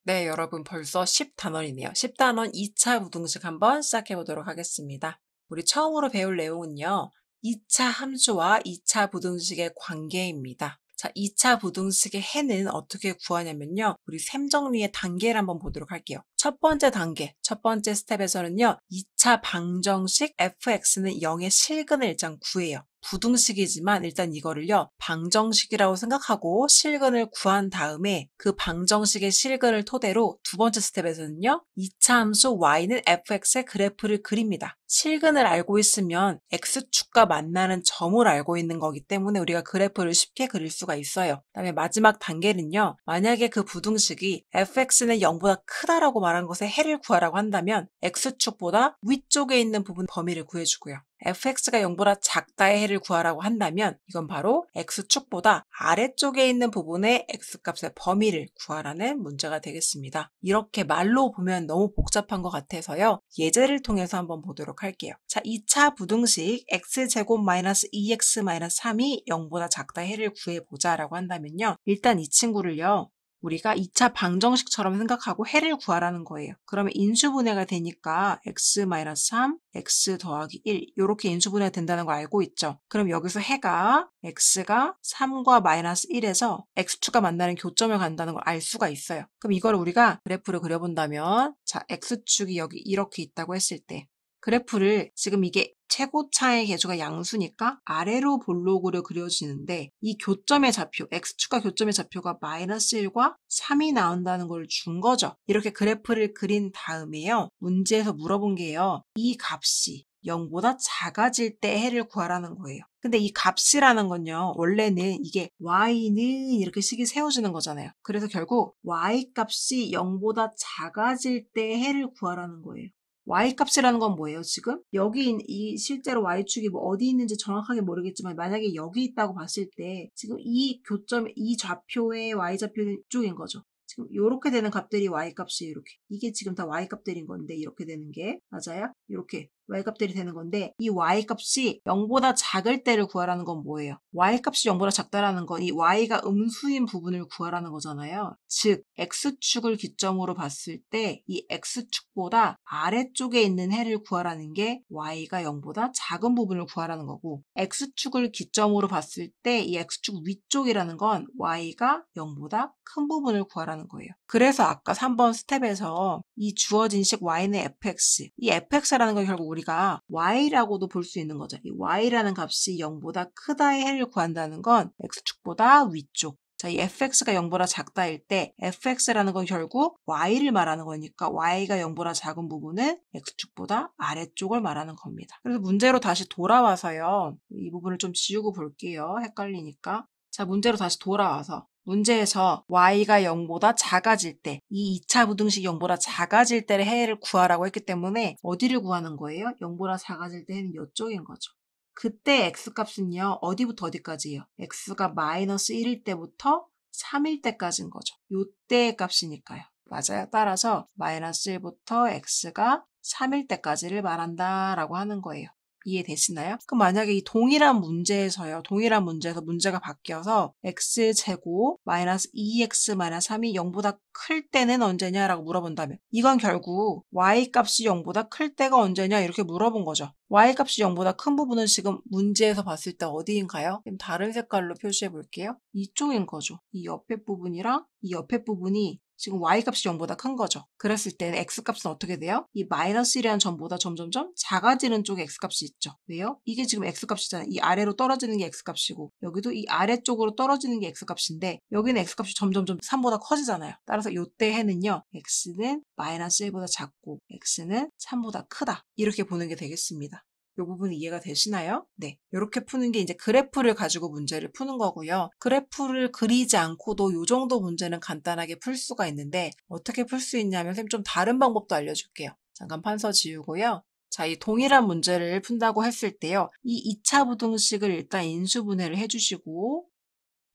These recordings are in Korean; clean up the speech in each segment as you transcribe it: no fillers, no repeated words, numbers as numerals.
네, 여러분 벌써 10단원이네요. 10단원 2차 부등식 한번 시작해 보도록 하겠습니다. 우리 처음으로 배울 내용은요. 2차 함수와 2차 부등식의 관계입니다. 자, 2차 부등식의 해는 어떻게 구하냐면요. 우리 셈 정리의 단계를 한번 보도록 할게요. 첫 번째 단계, 첫 번째 스텝에서는요. 2차 방정식 fx는 0의 실근을 일단 구해요. 부등식이지만 일단 이거를요, 방정식이라고 생각하고 실근을 구한 다음에 그 방정식의 실근을 토대로 두 번째 스텝에서는요, 2차 함수 y는 fx의 그래프를 그립니다. 실근을 알고 있으면 x축과 만나는 점을 알고 있는 거기 때문에 우리가 그래프를 쉽게 그릴 수가 있어요. 그다음에 마지막 단계는요, 만약에 그 부등식이 fx는 0보다 크다라고 말한 것에 해를 구하라고 한다면 x축보다 위쪽에 있는 부분 범위를 구해주고요. fx가 0보다 작다의 해를 구하라고 한다면 이건 바로 x축보다 아래쪽에 있는 부분의 x값의 범위를 구하라는 문제가 되겠습니다. 이렇게 말로 보면 너무 복잡한 것 같아서요. 예제를 통해서 한번 보도록 할게요. 자, 2차 부등식 x제곱 마이너스 2x 마이너스 3이 0보다 작다의 해를 구해보자 라고 한다면요. 일단 이 친구를요. 우리가 2차 방정식처럼 생각하고 해를 구하라는 거예요. 그러면 인수분해가 되니까 x-3, x 더하기 1 이렇게 인수분해가 된다는 거 알고 있죠? 그럼 여기서 해가 x가 3과 마이너스 1에서 x축과 만나는 교점을 간다는 걸 알 수가 있어요. 그럼 이걸 우리가 그래프를 그려본다면 자, x축이 여기 이렇게 있다고 했을 때 그래프를 지금 이게 최고차의 개수가 양수니까 아래로 볼록으로 그려지는데 이 교점의 좌표, x축과 교점의 좌표가 마이너스 1과 3이 나온다는 걸 준 거죠. 이렇게 그래프를 그린 다음에요. 문제에서 물어본 게요. 이 값이 0보다 작아질 때 해를 구하라는 거예요. 근데 이 값이라는 건요. 원래는 이게 y는 이렇게 식이 세워지는 거잖아요. 그래서 결국 y 값이 0보다 작아질 때 해를 구하라는 거예요. y값이라는 건 뭐예요, 지금? 여기 이 실제로 y축이 뭐 어디 있는지 정확하게 모르겠지만 만약에 여기 있다고 봤을 때 지금 이 교점, 이 좌표의 y좌표 쪽인 거죠. 지금 이렇게 되는 값들이 y값이 이렇게. 이게 지금 다 y값들인 건데 이렇게 되는 게 맞아요? 이렇게 y값들이 되는 건데 이 y값이 0보다 작을 때를 구하라는 건 뭐예요? y값이 0보다 작다라는 건 이 y가 음수인 부분을 구하라는 거잖아요. 즉 x축을 기점으로 봤을 때 이 x축보다 아래쪽에 있는 해를 구하라는 게 y가 0보다 작은 부분을 구하라는 거고 x축을 기점으로 봤을 때 이 x축 위쪽이라는 건 y가 0보다 큰 부분을 구하라는 거예요. 그래서 아까 3번 스텝에서 이 주어진 식 y는 fx, 이 fx라는 건 결국 우리가 y라고도 볼 수 있는 거죠. 이 y라는 값이 0보다 크다의 해를 구한다는 건 x축보다 위쪽. 자, 이 fx가 0보다 작다일 때 fx라는 건 결국 y를 말하는 거니까 y가 0보다 작은 부분은 x축보다 아래쪽을 말하는 겁니다. 그래서 문제로 다시 돌아와서요. 이 부분을 좀 지우고 볼게요. 헷갈리니까. 자, 문제로 다시 돌아와서 문제에서 y가 0보다 작아질 때, 이 2차 부등식 0보다 작아질 때의 해를 구하라고 했기 때문에 어디를 구하는 거예요? 0보다 작아질 때 해는 이쪽인 거죠. 그때 x값은요. 어디부터 어디까지예요? x가 마이너스 1일 때부터 3일 때까지인 거죠. 요때의 값이니까요. 맞아요. 따라서 마이너스 1부터 x가 3일 때까지를 말한다라고 하는 거예요. 이해되시나요? 그럼 만약에 이 동일한 문제에서요. 동일한 문제에서 문제가 바뀌어서 x제곱 마이너스 2x 마이너스 3이 0보다 클 때는 언제냐라고 물어본다면 이건 결국 y값이 0보다 클 때가 언제냐 이렇게 물어본 거죠. y값이 0보다 큰 부분은 지금 문제에서 봤을 때 어디인가요? 그럼 다른 색깔로 표시해 볼게요. 이쪽인 거죠. 이 옆에 부분이랑 이 옆에 부분이 지금 y값이 0보다 큰 거죠. 그랬을 때는 x값은 어떻게 돼요? 이 마이너스 1이라는 점보다 점점점 작아지는 쪽에 x값이 있죠. 왜요? 이게 지금 x값이잖아요. 이 아래로 떨어지는 게 x값이고 여기도 이 아래쪽으로 떨어지는 게 x값인데 여기는 x값이 점점점 3보다 커지잖아요. 따라서 요때 해는요. x는 마이너스 1보다 작고 x는 3보다 크다. 이렇게 보는 게 되겠습니다. 이 부분 이해가 되시나요? 네. 이렇게 푸는 게 이제 그래프를 가지고 문제를 푸는 거고요. 그래프를 그리지 않고도 이 정도 문제는 간단하게 풀 수가 있는데 어떻게 풀 수 있냐면 선생님 좀 다른 방법도 알려줄게요. 잠깐 판서 지우고요. 자, 이 동일한 문제를 푼다고 했을 때요. 이 2차 부등식을 일단 인수분해를 해주시고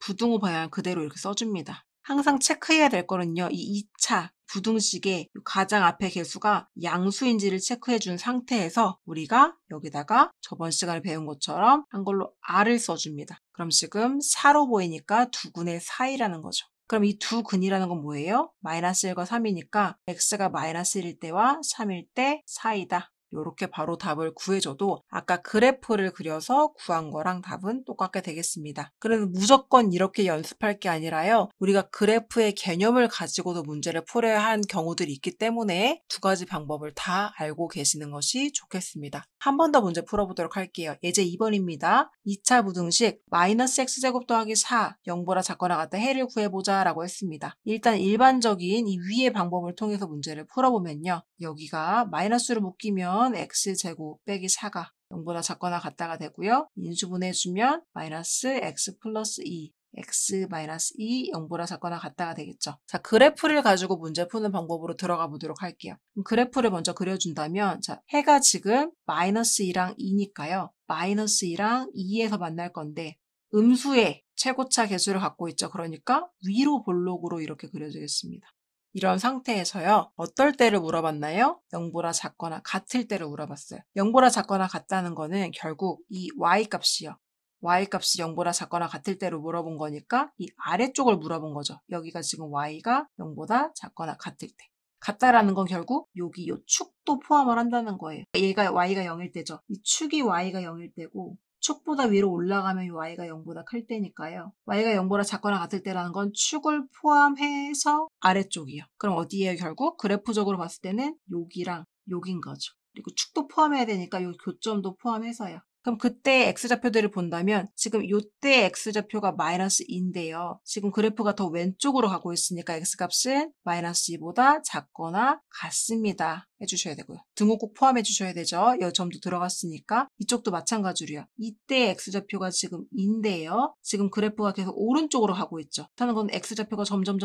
부등호 방향 그대로 이렇게 써줍니다. 항상 체크해야 될 거는요. 이 2차 부등식의 가장 앞에 개수가 양수인지를 체크해 준 상태에서 우리가 여기다가 저번 시간에 배운 것처럼 한글로 r을 써줍니다. 그럼 지금 4로 보이니까 2분의 4이라는 거죠. 그럼 이 두 근이라는 건 뭐예요? 마이너스 1과 3이니까 x가 마이너스 1일 때와 3일 때 사이다. 이렇게 바로 답을 구해줘도 아까 그래프를 그려서 구한 거랑 답은 똑같게 되겠습니다. 그래서 무조건 이렇게 연습할 게 아니라요. 우리가 그래프의 개념을 가지고도 문제를 풀어야 하는 경우들이 있기 때문에 두 가지 방법을 다 알고 계시는 것이 좋겠습니다. 한 번 더 문제 풀어보도록 할게요. 예제 2번입니다. 2차 부등식 마이너스 x제곱 더하기 4, 0보다 작거나 같다 해를 구해보자 라고 했습니다. 일단 일반적인 이 위의 방법을 통해서 문제를 풀어보면요. 여기가 마이너스로 묶이면 x제곱 빼기 4가 0보다 작거나 같다가 되고요. 인수분해해주면 마이너스 x 플러스 2 x 마이너스 2, 0보다 작거나 같다가 되겠죠. 자, 그래프를 가지고 문제 푸는 방법으로 들어가 보도록 할게요. 그럼 그래프를 먼저 그려준다면, 자, 해가 지금 마이너스 2랑 2니까요. 마이너스 2랑 2에서 만날 건데, 음수의 최고차 개수를 갖고 있죠. 그러니까 위로 볼록으로 이렇게 그려주겠습니다. 이런 상태에서요. 어떨 때를 물어봤나요? 0보다 작거나 같을 때를 물어봤어요. 0보다 작거나 같다는 거는 결국 이 y값이요. y값이 0보다 작거나 같을 때로 물어본 거니까 이 아래쪽을 물어본 거죠. 여기가 지금 y가 0보다 작거나 같을 때. 같다라는 건 결국 여기 요 축도 포함을 한다는 거예요. 얘가 y가 0일 때죠. 이 축이 y가 0일 때고 축보다 위로 올라가면 y가 0보다 클 때니까요. y가 0보다 작거나 같을 때라는 건 축을 포함해서 아래쪽이요. 그럼 어디에요 결국? 그래프적으로 봤을 때는 여기랑 여긴 거죠. 그리고 축도 포함해야 되니까 요 교점도 포함해서요. 그럼 그때 x좌표들을 본다면 지금 요때 x좌표가 마이너스 2인데요. 지금 그래프가 더 왼쪽으로 가고 있으니까 x값은 마이너스 2보다 작거나 같습니다. 해주셔야 되고요. 등호 꼭 포함해 주셔야 되죠. 이 점도 들어갔으니까 이쪽도 마찬가지로요. 이때 x좌표가 지금 2인데요. 지금 그래프가 계속 오른쪽으로 가고 있죠. 그렇다는 건 x좌표가 점점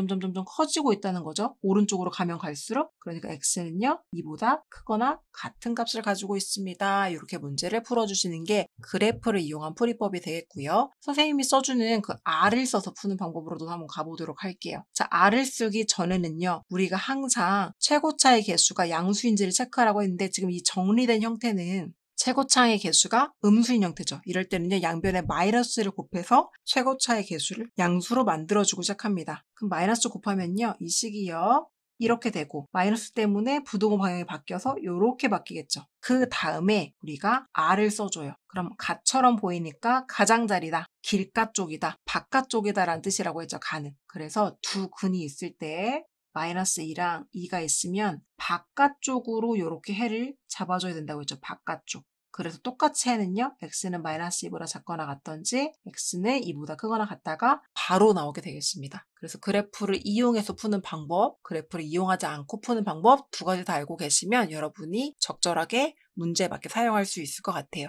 커지고 있다는 거죠. 오른쪽으로 가면 갈수록. 그러니까 x는요. 2보다 크거나 같은 값을 가지고 있습니다. 이렇게 문제를 풀어주시는 게 그래프를 이용한 풀이법이 되겠고요. 선생님이 써주는 그 R을 써서 푸는 방법으로도 한번 가보도록 할게요. 자, R을 쓰기 전에는요. 우리가 항상 최고차의 개수가 양수인지를 체크하라고 했는데 지금 이 정리된 형태는 최고차의 개수가 음수인 형태죠. 이럴 때는요. 양변에 마이너스를 곱해서 최고차의 개수를 양수로 만들어주고 시작합니다. 그럼 마이너스 곱하면요. 이 식이요. 이렇게 되고 마이너스 때문에 부등호 방향이 바뀌어서 이렇게 바뀌겠죠. 그 다음에 우리가 R을 써줘요. 그럼 가처럼 보이니까 가장자리다, 길가 쪽이다, 바깥쪽이다 라는 뜻이라고 했죠. 가는. 그래서 두 근이 있을 때 마이너스 2랑 2가 있으면 바깥쪽으로 이렇게 해를 잡아줘야 된다고 했죠. 바깥쪽. 그래서 똑같이 해는요. x는 마이너스 2보다 작거나 같던지 x는 2보다 크거나 같다가 바로 나오게 되겠습니다. 그래서 그래프를 이용해서 푸는 방법, 그래프를 이용하지 않고 푸는 방법 두 가지 다 알고 계시면 여러분이 적절하게 문제에 맞게 사용할 수 있을 것 같아요.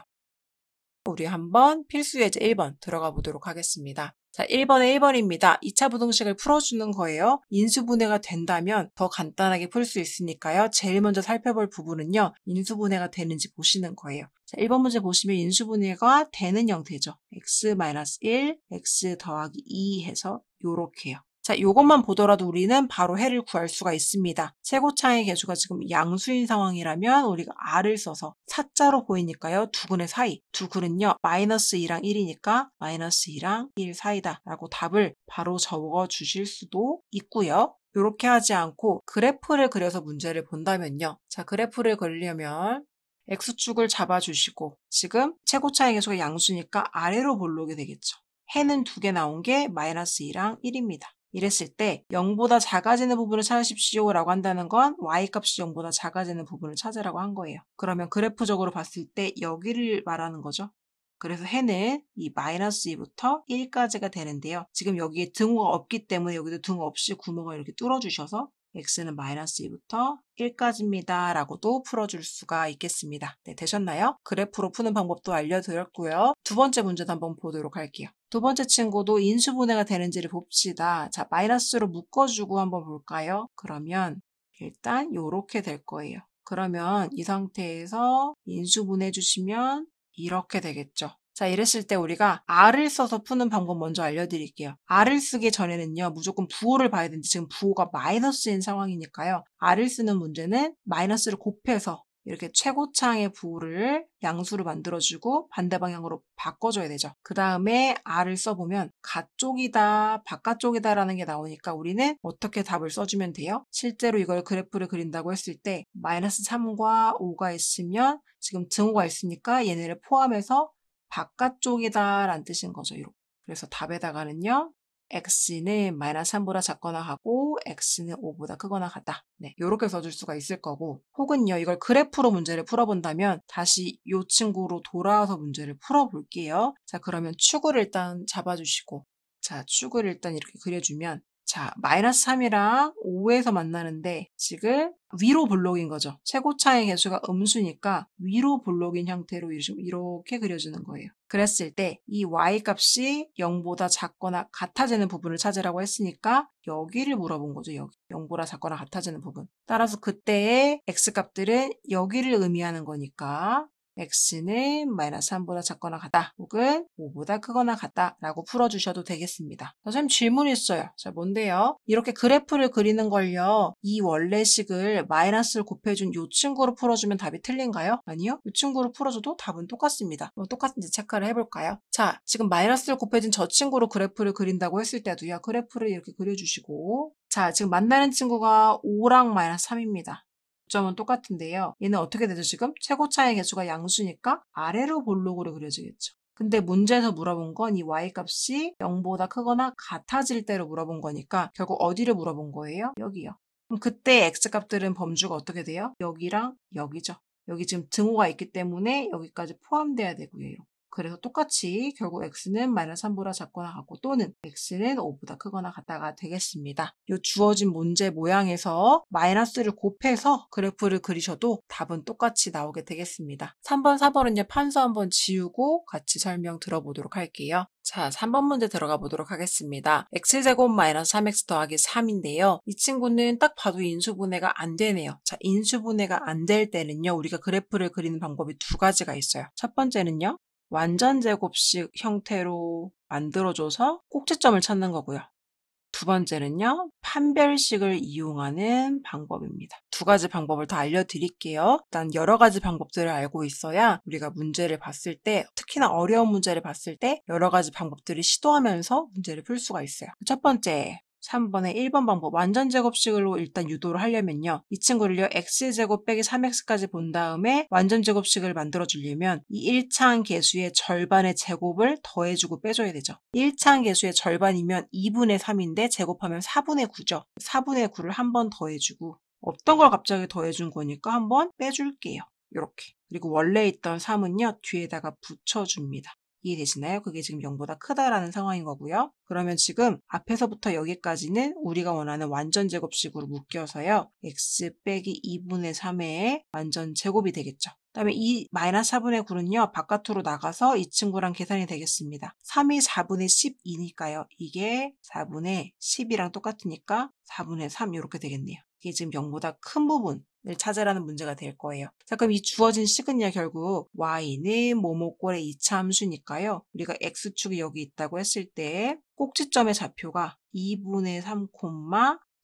우리 한번 필수 예제 1번 들어가 보도록 하겠습니다. 자, 1번에 1번입니다. 2차 부등식을 풀어주는 거예요. 인수분해가 된다면 더 간단하게 풀 수 있으니까요. 제일 먼저 살펴볼 부분은요. 인수분해가 되는지 보시는 거예요. 자, 1번 문제 보시면 인수분해가 되는 형태죠. x-1, x 더하기 2 해서 요렇게요. 자, 요것만 보더라도 우리는 바로 해를 구할 수가 있습니다. 최고차의 개수가 지금 양수인 상황이라면 우리가 R을 써서 사자로 보이니까요. 두 근의 사이, 두 근은요. 마이너스 2랑 1이니까 마이너스 2랑 1 사이다 라고 답을 바로 적어 주실 수도 있고요. 이렇게 하지 않고 그래프를 그려서 문제를 본다면요. 자, 그래프를 그리려면 X축을 잡아주시고 지금 최고차의 개수가 양수니까 아래로 볼록이 되겠죠. 해는 두 개 나온 게 마이너스 2랑 1입니다. 이랬을 때 0보다 작아지는 부분을 찾으십시오 라고 한다는 건 y값이 0보다 작아지는 부분을 찾으라고 한 거예요. 그러면 그래프적으로 봤을 때 여기를 말하는 거죠. 그래서 해는 이 마이너스 2부터 1까지가 되는데요. 지금 여기에 등호가 없기 때문에 여기도 등호 없이 구멍을 이렇게 뚫어주셔서 x는 마이너스 2부터 1까지입니다 라고도 풀어줄 수가 있겠습니다. 네, 되셨나요? 그래프로 푸는 방법도 알려드렸고요. 두 번째 문제도 한번 보도록 할게요. 두 번째 친구도 인수분해가 되는지를 봅시다. 자, 마이너스로 묶어주고 한번 볼까요? 그러면 일단 이렇게 될 거예요. 그러면 이 상태에서 인수분해 주시면 이렇게 되겠죠. 자, 이랬을 때 우리가 R을 써서 푸는 방법 먼저 알려드릴게요. R을 쓰기 전에는요. 무조건 부호를 봐야 되는데 지금 부호가 마이너스인 상황이니까요. R을 쓰는 문제는 마이너스를 곱해서 이렇게 최고차항의 부호를 양수로 만들어주고 반대 방향으로 바꿔줘야 되죠. 그 다음에 r을 써보면 가쪽이다, 바깥쪽이다라는 게 나오니까 우리는 어떻게 답을 써주면 돼요? 실제로 이걸 그래프를 그린다고 했을 때 마이너스 3과 5가 있으면 지금 등호가 있으니까 얘네를 포함해서 바깥쪽이다 라는 뜻인 거죠. 이렇게. 그래서 답에다가는요. x는 마이너스 3보다 작거나 하고 x는 5보다 크거나 같다. 네, 이렇게 써줄 수가 있을 거고 혹은요. 이걸 그래프로 문제를 풀어본다면 다시 이 친구로 돌아와서 문제를 풀어볼게요. 자, 그러면 축을 일단 잡아주시고 자, 축을 일단 이렇게 그려주면 자, 마이너스 3이랑 5에서 만나는데 지금 위로 볼록인 거죠. 최고차의 개수가 음수니까 위로 볼록인 형태로 이렇게 그려주는 거예요. 그랬을 때 이 y값이 0보다 작거나 같아지는 부분을 찾으라고 했으니까 여기를 물어본 거죠. 여기. 0보다 작거나 같아지는 부분. 따라서 그때의 x값들은 여기를 의미하는 거니까 x는 마이너스 3보다 작거나 같다 혹은 5보다 크거나 같다 라고 풀어주셔도 되겠습니다. 선생님 질문이 있어요. 자, 뭔데요? 이렇게 그래프를 그리는 걸요. 이 원래식을 마이너스를 곱해준 이 친구로 풀어주면 답이 틀린가요? 아니요. 이 친구로 풀어줘도 답은 똑같습니다. 똑같은지 체크를 해볼까요? 자, 지금 마이너스를 곱해준 저 친구로 그래프를 그린다고 했을 때도요. 그래프를 이렇게 그려주시고 자, 지금 만나는 친구가 5랑 마이너스 3입니다. 점은 똑같은데요. 얘는 어떻게 되죠 지금? 최고차의 개수가 양수니까 아래로 볼록으로 그려지겠죠. 근데 문제에서 물어본 건 이 y값이 0보다 크거나 같아질 때로 물어본 거니까 결국 어디를 물어본 거예요? 여기요. 그럼 그때 x값들은 범주가 어떻게 돼요? 여기랑 여기죠. 여기 지금 등호가 있기 때문에 여기까지 포함돼야 되고요. 이렇게. 그래서 똑같이 결국 x는 마이너스 3보다 작거나 같고 또는 x는 5보다 크거나 같다가 되겠습니다. 이 주어진 문제 모양에서 마이너스를 곱해서 그래프를 그리셔도 답은 똑같이 나오게 되겠습니다. 3번, 4번은 판서 한번 지우고 같이 설명 들어보도록 할게요. 자, 3번 문제 들어가 보도록 하겠습니다. x제곱 마이너스 3x 더하기 3인데요. 이 친구는 딱 봐도 인수분해가 안 되네요. 자, 인수분해가 안 될 때는요. 우리가 그래프를 그리는 방법이 두 가지가 있어요. 첫 번째는요. 완전 제곱식 형태로 만들어줘서 꼭지점을 찾는 거고요. 두 번째는요. 판별식을 이용하는 방법입니다. 두 가지 방법을 다 알려드릴게요. 일단 여러 가지 방법들을 알고 있어야 우리가 문제를 봤을 때 특히나 어려운 문제를 봤을 때 여러 가지 방법들을 시도하면서 문제를 풀 수가 있어요. 첫 번째 3번의 1번 방법 완전 제곱식으로 일단 유도를 하려면요. 이 친구를요. x제곱 빼기 3x까지 본 다음에 완전 제곱식을 만들어 주려면 이 1차항 개수의 절반의 제곱을 더해주고 빼줘야 되죠. 1차항 개수의 절반이면 2분의 3인데 제곱하면 4분의 9죠. 4분의 9를 한 번 더해주고 없던 걸 갑자기 더해준 거니까 한 번 빼줄게요. 이렇게. 그리고 원래 있던 3은요. 뒤에다가 붙여줍니다. 이해되시나요? 그게 지금 0보다 크다라는 상황인 거고요. 그러면 지금 앞에서부터 여기까지는 우리가 원하는 완전 제곱식으로 묶여서요. x 빼기 2분의 3의 완전 제곱이 되겠죠. 그다음에 이 마이너스 4분의 9는요. 바깥으로 나가서 이 친구랑 계산이 되겠습니다. 3이 4분의 12니까요. 이게 4분의 10이랑 똑같으니까 4분의 3 이렇게 되겠네요. 이게 지금 0보다 큰 부분을 찾으라는 문제가 될 거예요. 자, 그럼 이 주어진 식은요, 결국 y는 뭐뭐꼴의 2차 함수니까요. 우리가 x축이 여기 있다고 했을 때 꼭지점의 좌표가 2분의 3,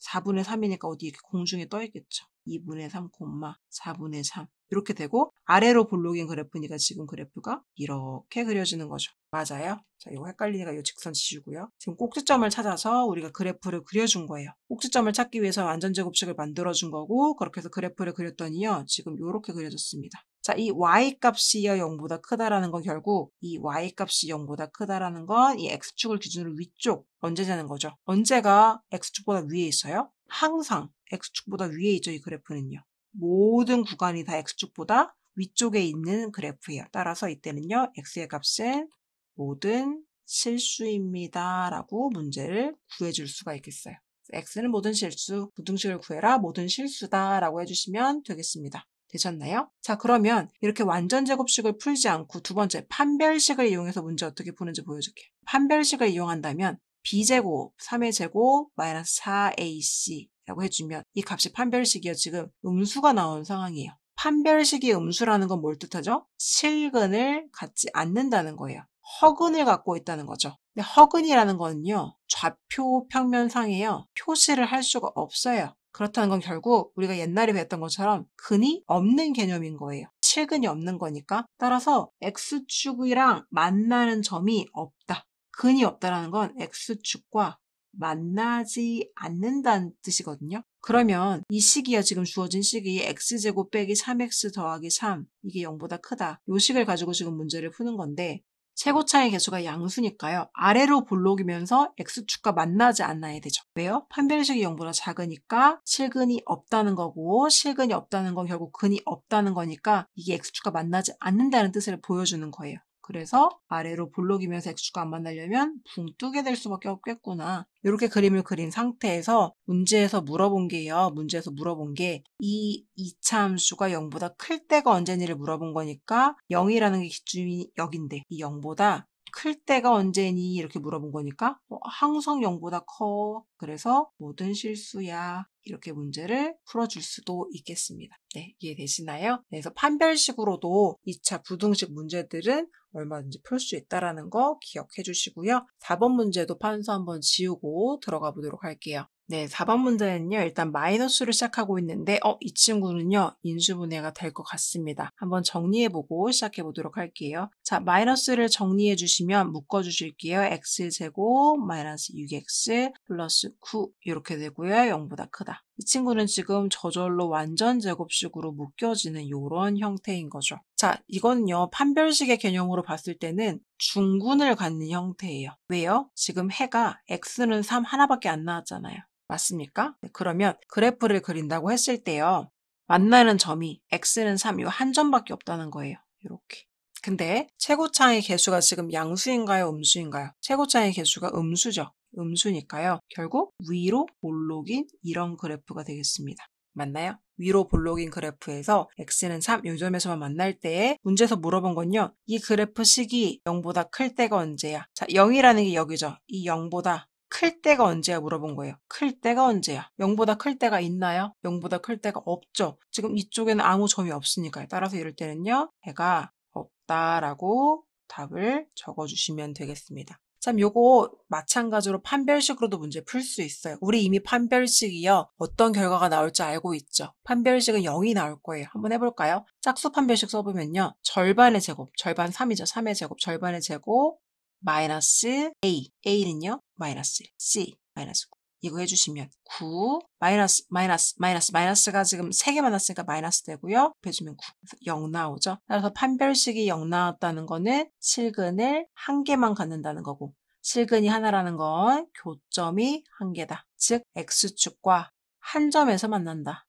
4분의 3이니까 어디 이렇게 공중에 떠 있겠죠. 2분의 3, 4분의 3 이렇게 되고 아래로 볼록인 그래프니까 지금 그래프가 이렇게 그려지는 거죠. 맞아요? 자, 이거 헷갈리니까 이 직선 지우고요. 지금 꼭지점을 찾아서 우리가 그래프를 그려준 거예요. 꼭지점을 찾기 위해서 완전 제곱식을 만들어준 거고 그렇게 해서 그래프를 그렸더니요. 지금 이렇게 그려졌습니다. 자, 이 y값이요 0보다 크다라는 건 결국 이 y값이 0보다 크다라는 건 이 x축을 기준으로 위쪽 언제냐는 거죠. 언제가 x축보다 위에 있어요? 항상 x축보다 위에 있죠. 이 그래프는요. 모든 구간이 다 x축보다 위쪽에 있는 그래프예요. 따라서 이때는요. x의 값은 모든 실수입니다. 라고 문제를 구해줄 수가 있겠어요. x는 모든 실수, 부등식을 구해라 모든 실수다 라고 해주시면 되겠습니다. 되셨나요? 자, 그러면 이렇게 완전 제곱식을 풀지 않고 두 번째 판별식을 이용해서 문제 어떻게 푸는지 보여줄게요. 판별식을 이용한다면 b제곱, 3의 제곱, 마이너스 4ac 라고 해주면 이 값이 판별식이요. 지금 음수가 나온 상황이에요. 판별식이 음수라는 건 뭘 뜻하죠? 실근을 갖지 않는다는 거예요. 허근을 갖고 있다는 거죠. 근데 허근이라는 거는요. 좌표 평면상에요. 표시를 할 수가 없어요. 그렇다는 건 결국 우리가 옛날에 배웠던 것처럼 근이 없는 개념인 거예요. 실근이 없는 거니까. 따라서 x축이랑 만나는 점이 없다. 근이 없다라는 건 x축과 만나지 않는다는 뜻이거든요. 그러면 이 식이요. 지금 주어진 식이 x제곱 빼기 3x 더하기 3 이게 0보다 크다. 이 식을 가지고 지금 문제를 푸는 건데 최고차의 개수가 양수니까요. 아래로 볼록이면서 x축과 만나지 않아야 되죠. 왜요? 판별식이 0보다 작으니까 실근이 없다는 거고 실근이 없다는 건 결국 근이 없다는 거니까 이게 x축과 만나지 않는다는 뜻을 보여주는 거예요. 그래서 아래로 볼록이면서 x축과 안 만나려면 붕 뜨게 될 수밖에 없겠구나. 이렇게 그림을 그린 상태에서 문제에서 물어본 게요. 문제에서 물어본 게 이 2차 함수가 0보다 클 때가 언제니를 물어본 거니까 0이라는 게 기준이 여긴데 이 0보다 클 때가 언제니 이렇게 물어본 거니까 항상 0보다 커. 그래서 모든 실수야. 이렇게 문제를 풀어줄 수도 있겠습니다. 네, 이해되시나요? 그래서 판별식으로도 2차 부등식 문제들은 얼마든지 풀 수 있다는 거 기억해 주시고요. 4번 문제도 판서 한번 지우고 들어가 보도록 할게요. 네, 4번 문제는요. 일단 마이너스로 시작하고 있는데 이 친구는요. 인수분해가 될 것 같습니다. 한번 정리해보고 시작해보도록 할게요. 자, 마이너스를 정리해 주시면 묶어주실게요. x제곱 마이너스 6x 플러스 9 이렇게 되고요. 0보다 크다. 이 친구는 지금 저절로 완전 제곱식으로 묶여지는 이런 형태인 거죠. 자, 이거는요. 판별식의 개념으로 봤을 때는 중군을 갖는 형태예요. 왜요? 지금 해가 x는 3 하나밖에 안 나왔잖아요. 맞습니까? 네, 그러면 그래프를 그린다고 했을 때요. 만나는 점이 x는 3, 이 한 점밖에 없다는 거예요. 이렇게. 근데 최고차의 개수가 지금 양수인가요? 음수인가요? 최고차의 개수가 음수죠. 음수니까요. 결국 위로 볼록인 이런 그래프가 되겠습니다. 맞나요? 위로 볼록인 그래프에서 x는 3, 이 점에서만 만날 때 문제에서 물어본 건요. 이 그래프 식이 0보다 클 때가 언제야? 자, 0이라는 게 여기죠. 이 0보다 클 때가 언제야 물어본 거예요. 클 때가 언제야? 0보다 클 때가 있나요? 0보다 클 때가 없죠. 지금 이쪽에는 아무 점이 없으니까요. 따라서 이럴 때는요. 해가 없다라고 답을 적어주시면 되겠습니다. 참 요거 마찬가지로 판별식으로도 문제 풀 수 있어요. 우리 이미 판별식이요. 어떤 결과가 나올지 알고 있죠. 판별식은 0이 나올 거예요. 한번 해볼까요? 짝수 판별식 써보면요. 절반의 제곱, 절반 3이죠. 3의 제곱, 절반의 제곱 마이너스 A, A는요. 마이너스 C, 마이너스 9. 이거 해주시면 9, 마이너스가 지금 3개 만났으니까 마이너스 되고요. 곱해주면 9. 그래서 0 나오죠. 따라서 판별식이 0 나왔다는 거는 실근을 한 개만 갖는다는 거고 실근이 하나라는 건 교점이 한 개다. 즉 X축과 한 점에서 만난다.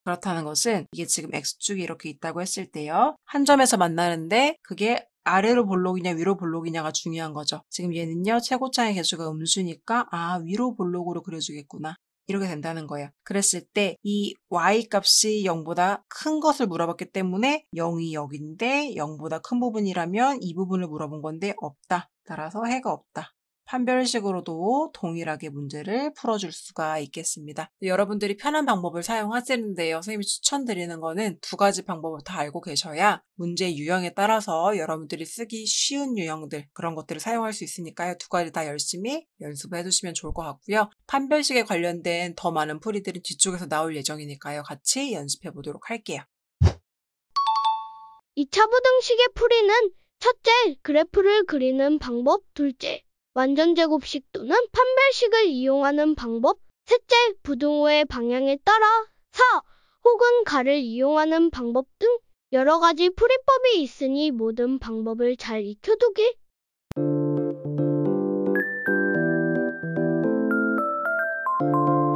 그렇다는 것은 이게 지금 X축이 이렇게 있다고 했을 때요. 한 점에서 만나는데 그게 아래로 볼록이냐 위로 볼록이냐가 중요한 거죠. 지금 얘는요. 최고차의 개수가 음수니까 위로 볼록으로 그려주겠구나. 이렇게 된다는 거예요. 그랬을 때 이 y값이 0보다 큰 것을 물어봤기 때문에 0이 여기인데 0보다 큰 부분이라면 이 부분을 물어본 건데 없다. 따라서 해가 없다. 판별식으로도 동일하게 문제를 풀어줄 수가 있겠습니다. 여러분들이 편한 방법을 사용하시는데요. 선생님이 추천드리는 거는 2가지 방법을 다 알고 계셔야 문제 유형에 따라서 여러분들이 쓰기 쉬운 유형들 그런 것들을 사용할 수 있으니까요. 2가지 다 열심히 연습해 두시면 좋을 것 같고요. 판별식에 관련된 더 많은 풀이들은 뒤쪽에서 나올 예정이니까요. 같이 연습해 보도록 할게요. 2차 부등식의 풀이는 첫째, 그래프를 그리는 방법. 둘째, 완전제곱식 또는 판별식을 이용하는 방법. 셋째, 부등호의 방향에 따라 사 혹은 가를 이용하는 방법 등 여러 가지 풀이법이 있으니 모든 방법을 잘 익혀두길